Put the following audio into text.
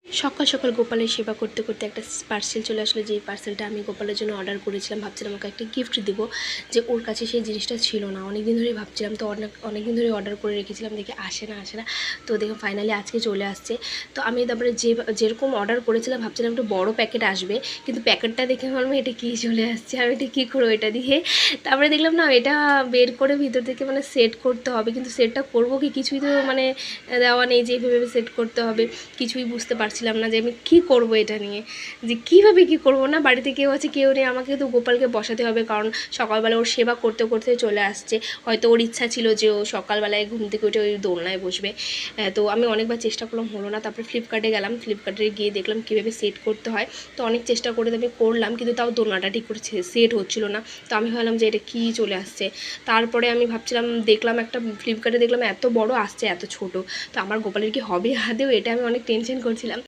সকাল সকাল গোপালের সেবা করতে করতে একটা পার্সেল চলে আসলো, যেই পার্সেলটা আমি গোপালের জন্য অর্ডার করেছিলাম। ভাবছিলাম ওকে একটা গিফট দেবো, যে ওর কাছে সেই জিনিসটা ছিল না। অনেক দিন ধরেই ভাবছিলাম, তো অনেক দিন ধরে অর্ডার করে রেখেছিলাম, দেখে আসে না। তো দেখো ফাইনালি আজকে চলে আসছে। তো আমি তারপরে যেরকম অর্ডার করেছিলাম ভাবছিলাম একটু বড় প্যাকেট আসবে, কিন্তু প্যাকেটটা দেখে ভাবলাম এটা কী চলে আসছে, আমি এটা কী করবো এটা দিয়ে। তারপরে দেখলাম না, এটা বের করে ভিতর থেকে মানে সেট করতে হবে, কিন্তু সেটটা করবো কি কিছুই তো মানে দেওয়া নেই, যেভাবে সেট করতে হবে কিছুই বুঝতে পারছিলাম না যে আমি কী করব এটা নিয়ে, যে কীভাবে কী করব। না বাড়িতে কেউ আছে, কেউ নেই, আমাকে তো গোপালকে বসাতে হবে, কারণ সকালবেলা ওর সেবা করতে করতে চলে আসছে। হয়তো ওর ইচ্ছা ছিল যে ও সকালবেলায় ঘুম থেকে উঠে ওই দোলনায় বসবে। তো আমি অনেকবার চেষ্টা করলাম, হলো না। তারপরে ফ্লিপকার্টে গেলাম, ফ্লিপকার্টে গিয়ে দেখলাম কীভাবে সেট করতে হয়। তো অনেক চেষ্টা করে আমি করলাম, কিন্তু তাও দোলনাটা ঠিক করে সেট হচ্ছিল না। তো আমি ভাবলাম যে এটা কী চলে আসছে। তারপরে আমি ভাবছিলাম, দেখলাম একটা ফ্লিপকার্টে দেখলাম এত বড় আসছে এত ছোট, তো আমার গোপালের কি হবে আদেও, এটা আমি অনেক টেনশন করছিলাম।